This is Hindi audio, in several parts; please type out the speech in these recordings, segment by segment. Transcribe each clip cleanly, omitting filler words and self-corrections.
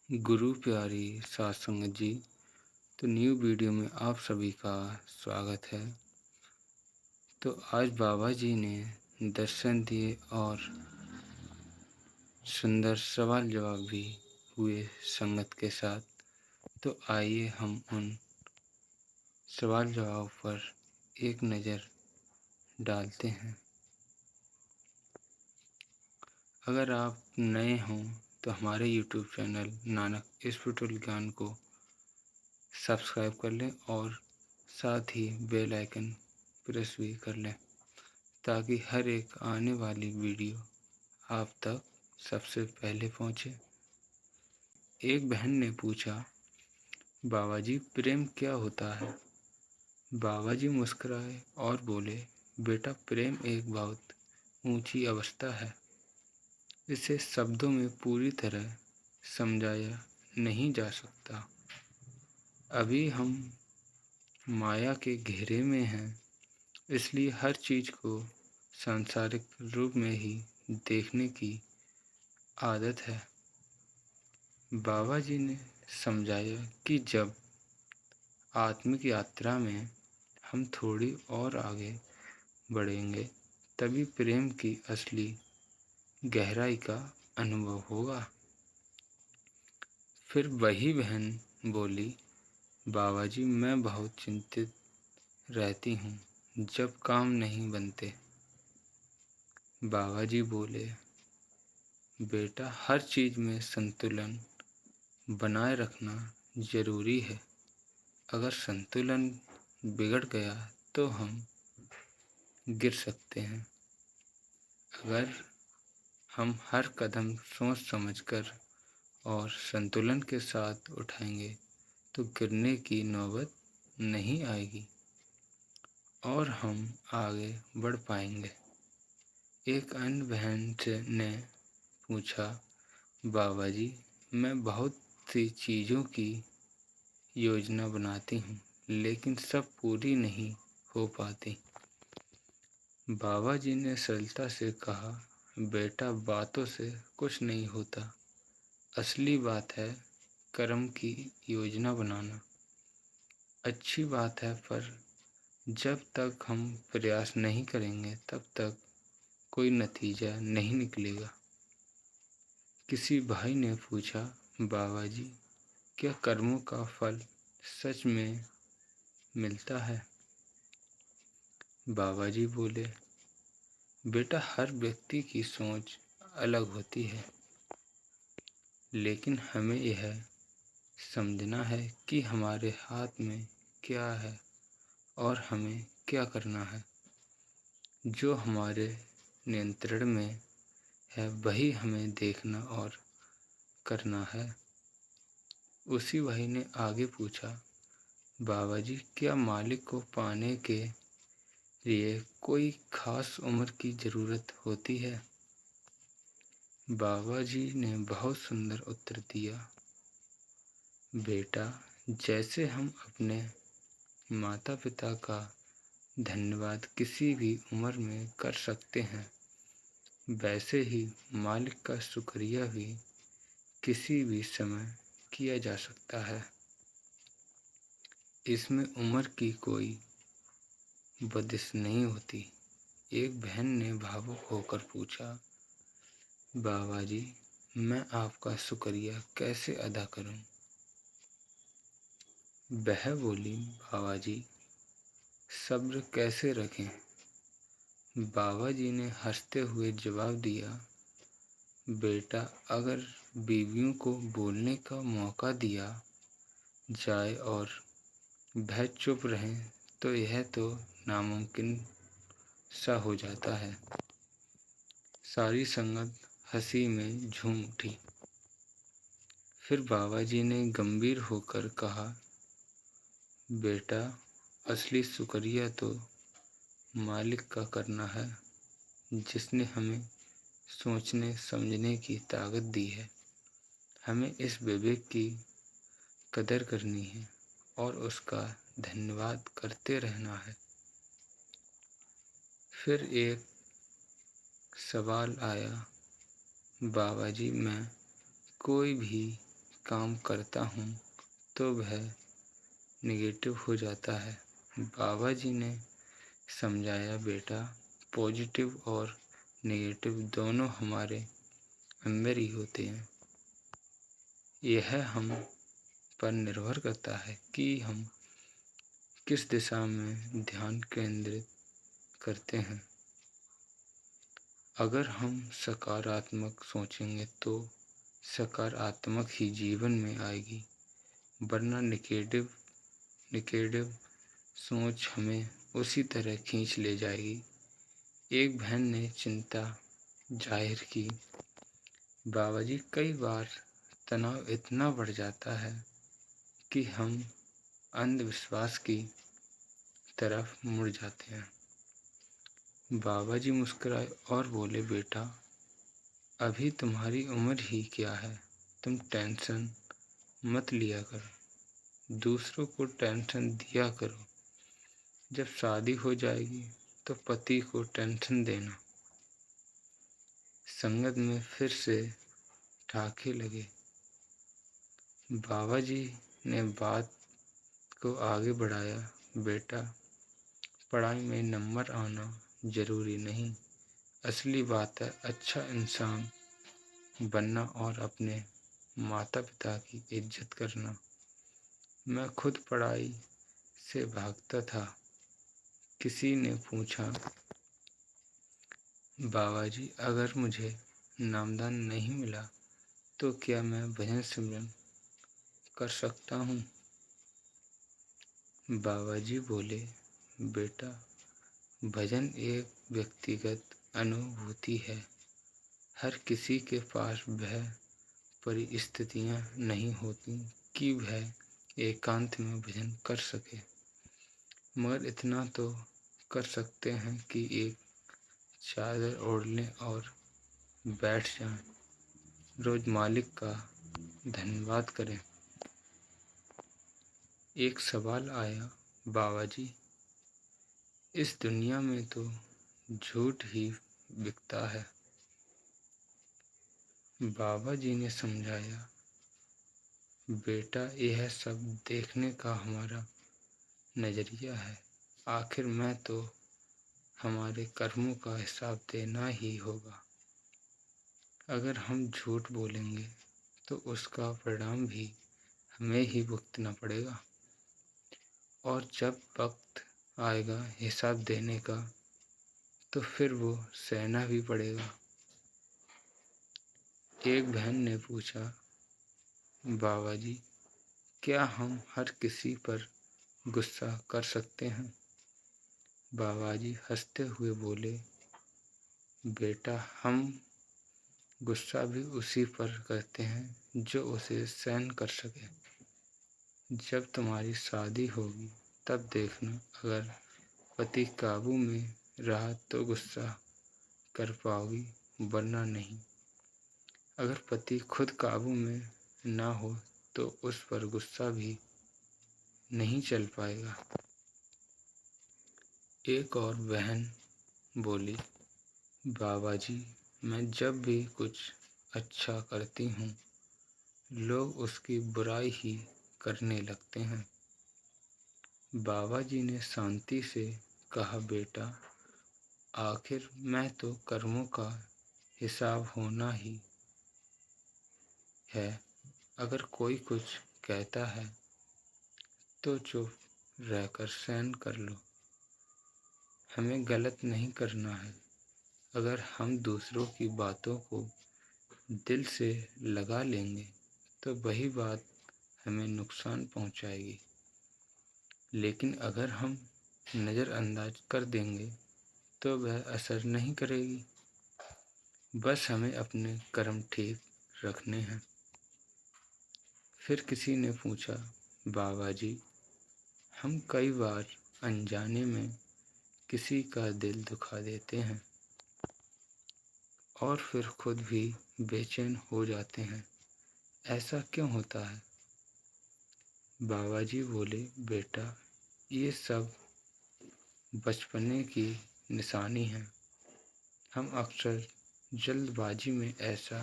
गुरु प्यारी सात संगत जी। तो न्यू वीडियो में आप सभी का स्वागत है। तो आज बाबा जी ने दर्शन दिए और सुंदर सवाल जवाब भी हुए संगत के साथ। तो आइए हम उन सवाल जवाब पर एक नज़र डालते हैं। अगर आप नए हों तो हमारे YouTube चैनल नानक स्पिरिचुअल ज्ञान को सब्सक्राइब कर लें और साथ ही बेल आइकन प्रेस भी कर लें ताकि हर एक आने वाली वीडियो आप तक सबसे पहले पहुंचे। एक बहन ने पूछा, बाबा जी प्रेम क्या होता है? बाबा जी मुस्कुराए और बोले, बेटा प्रेम एक बहुत ऊंची अवस्था है। इसे शब्दों में पूरी तरह समझाया नहीं जा सकता। अभी हम माया के घेरे में हैं, इसलिए हर चीज को सांसारिक रूप में ही देखने की आदत है। बाबा जी ने समझाया कि जब आत्मिक यात्रा में हम थोड़ी और आगे बढ़ेंगे तभी प्रेम की असली गहराई का अनुभव होगा। फिर वही बहन बोली, बाबा जी मैं बहुत चिंतित रहती हूँ जब काम नहीं बनते। बाबा जी बोले, बेटा हर चीज में संतुलन बनाए रखना जरूरी है। अगर संतुलन बिगड़ गया तो हम गिर सकते हैं। अगर हम हर कदम सोच समझकर और संतुलन के साथ उठाएंगे तो गिरने की नौबत नहीं आएगी और हम आगे बढ़ पाएंगे। एक अन्य बहन ने पूछा, बाबा जी मैं बहुत सी चीज़ों की योजना बनाती हूँ लेकिन सब पूरी नहीं हो पाती। बाबा जी ने सरलता से कहा, बेटा बातों से कुछ नहीं होता, असली बात है कर्म की योजना बनाना। अच्छी बात है, पर जब तक हम प्रयास नहीं करेंगे तब तक कोई नतीजा नहीं निकलेगा। किसी भाई ने पूछा, बाबा जी क्या कर्मों का फल सच में मिलता है? बाबा जी बोले, बेटा हर व्यक्ति की सोच अलग होती है, लेकिन हमें यह समझना है कि हमारे हाथ में क्या है और हमें क्या करना है। जो हमारे नियंत्रण में है वही हमें देखना और करना है। उसी भाई ने आगे पूछा, बाबा जी क्या मालिक को पाने के लिए कोई खास उम्र की ज़रूरत होती है? बाबा जी ने बहुत सुंदर उत्तर दिया, बेटा जैसे हम अपने माता पिता का धन्यवाद किसी भी उम्र में कर सकते हैं, वैसे ही मालिक का शुक्रिया भी किसी भी समय किया जा सकता है। इसमें उम्र की कोई बंदिश नहीं होती। एक बहन ने भावुक होकर पूछा, बाबा जी मैं आपका शुक्रिया कैसे अदा करूं? वह बोली, बाबा जी सब्र कैसे रखें? बाबा जी ने हंसते हुए जवाब दिया, बेटा अगर बीवियों को बोलने का मौका दिया जाए और वह चुप रहें तो यह तो नामुमकिन सा हो जाता है। सारी संगत हंसी में झूम उठी। फिर बाबा जी ने गंभीर होकर कहा, बेटा असली शुक्रिया तो मालिक का करना है जिसने हमें सोचने समझने की ताकत दी है। हमें इस विवेक की कदर करनी है और उसका धन्यवाद करते रहना है। फिर एक सवाल आया, बाबा जी मैं कोई भी काम करता हूँ तो वह नेगेटिव हो जाता है। बाबा जी ने समझाया, बेटा पॉजिटिव और नेगेटिव दोनों हमारे अंदर ही होते हैं। यह हम पर निर्भर करता है कि हम किस दिशा में ध्यान केंद्रित करते हैं। अगर हम सकारात्मक सोचेंगे तो सकारात्मक ही जीवन में आएगी, वरना निगेटिव सोच हमें उसी तरह खींच ले जाएगी। एक बहन ने चिंता जाहिर की, बाबा जी कई बार तनाव इतना बढ़ जाता है कि हम अंधविश्वास की तरफ मुड़ जाते हैं। बाबा जी मुस्कुराए और बोले, बेटा अभी तुम्हारी उम्र ही क्या है, तुम टेंशन मत लिया करो, दूसरों को टेंशन दिया करो। जब शादी हो जाएगी तो पति को टेंशन देना। संगत में फिर से ठाके लगे। बाबा जी ने बात को आगे बढ़ाया, बेटा पढ़ाई में नंबर आना जरूरी नहीं, असली बात है अच्छा इंसान बनना और अपने माता पिता की इज्जत करना। मैं खुद पढ़ाई से भागता था। किसी ने पूछा, बाबा जी अगर मुझे नामदान नहीं मिला तो क्या मैं भजन सिमरन कर सकता हूँ? बाबा जी बोले, बेटा भजन एक व्यक्तिगत अनुभूति है। हर किसी के पास वह परिस्थितियाँ नहीं होती कि वह एकांत में भजन कर सके, मगर इतना तो कर सकते हैं कि एक चादर ओढ़ लें और बैठ जाएं, रोज मालिक का धन्यवाद करें। एक सवाल आया, बाबा जी इस दुनिया में तो झूठ ही बिकता है। बाबा जी ने समझाया, बेटा यह सब देखने का हमारा नजरिया है। आखिर में तो हमारे कर्मों का हिसाब देना ही होगा। अगर हम झूठ बोलेंगे तो उसका परिणाम भी हमें ही भुगतना पड़ेगा, और जब वक्त आएगा हिसाब देने का तो फिर वो सहना भी पड़ेगा। एक बहन ने पूछा, बाबा जी क्या हम हर किसी पर गुस्सा कर सकते हैं? बाबा जी हंसते हुए बोले, बेटा हम गुस्सा भी उसी पर करते हैं जो उसे सहन कर सके। जब तुम्हारी शादी होगी तब देखना, अगर पति काबू में रहा तो गुस्सा कर पाओगी, वरना नहीं। अगर पति खुद काबू में ना हो तो उस पर गुस्सा भी नहीं चल पाएगा। एक और बहन बोली, बाबा जी मैं जब भी कुछ अच्छा करती हूँ लोग उसकी बुराई ही करने लगते हैं। बाबा जी ने शांति से कहा, बेटा आखिर मैं तो कर्मों का हिसाब होना ही है। अगर कोई कुछ कहता है तो चुप रहकर सहन कर लो। हमें गलत नहीं करना है। अगर हम दूसरों की बातों को दिल से लगा लेंगे तो वही बात हमें नुकसान पहुंचाएगी, लेकिन अगर हम नज़रअंदाज कर देंगे तो वह असर नहीं करेगी। बस हमें अपने कर्म ठीक रखने हैं। फिर किसी ने पूछा, बाबा जी हम कई बार अनजाने में किसी का दिल दुखा देते हैं और फिर खुद भी बेचैन हो जाते हैं, ऐसा क्यों होता है? बाबा जी बोले, बेटा ये सब बचपने की निशानी है। हम अक्सर जल्दबाजी में ऐसा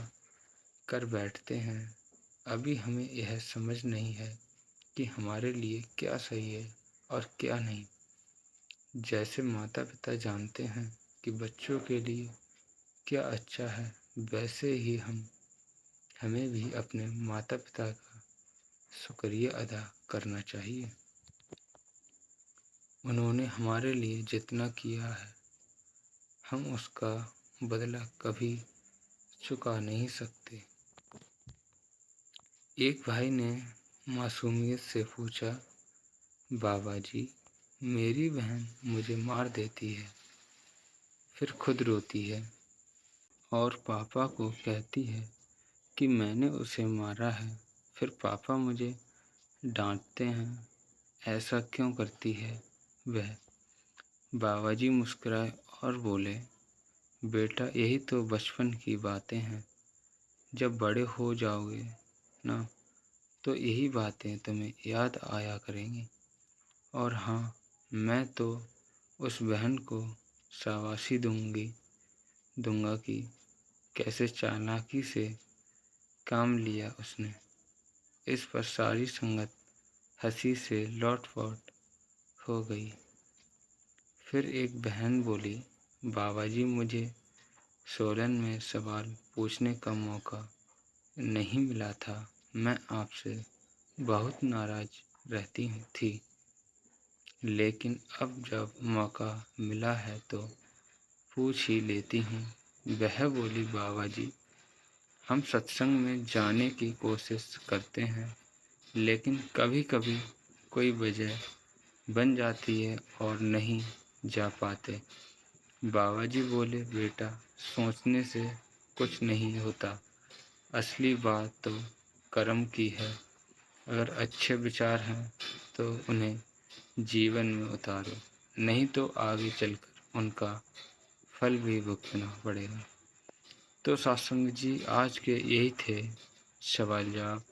कर बैठते हैं अभी हमें यह समझ नहीं है कि हमारे लिए क्या सही है और क्या नहीं। जैसे माता पिता जानते हैं कि बच्चों के लिए क्या अच्छा है, वैसे ही हमें भी अपने माता पिता का शुक्रिया अदा करना चाहिए। उन्होंने हमारे लिए जितना किया है, हम उसका बदला कभी चुका नहीं सकते। एक भाई ने मासूमियत से पूछा, बाबा जी, मेरी बहन मुझे मार देती है, फिर खुद रोती है और पापा को कहती है कि मैंने उसे मारा है, फिर पापा मुझे डांटते हैं, ऐसा क्यों करती है वह? बाबा जी मुस्कुराए और बोले, बेटा, यही तो बचपन की बातें हैं। जब बड़े हो जाओगे ना, तो यही बातें तुम्हें याद आया करेंगी। और हाँ, मैं तो उस बहन को शाबाशी दूंगा कि कैसे चालाकी से काम लिया उसने। इस पर सारी संगत हंसी से लोटपोट हो गई। फिर एक बहन बोली, बाबा जी, मुझे सोलन में सवाल पूछने का मौका नहीं मिला था। मैं आपसे बहुत नाराज रहती थी, लेकिन अब जब मौका मिला है तो पूछ ही लेती हूँ। वह बोली, बाबा जी, हम सत्संग में जाने की कोशिश करते हैं, लेकिन कभी कभी कोई वजह बन जाती है और नहीं जा पाते। बाबा जी बोले, बेटा, सोचने से कुछ नहीं होता, असली बात तो कर्म की है। अगर अच्छे विचार हैं तो उन्हें जीवन में उतारो, नहीं तो आगे चलकर उनका फल भी भुगतना पड़ेगा। तो सत्संग जी, आज के यही थे सवाल जवाब।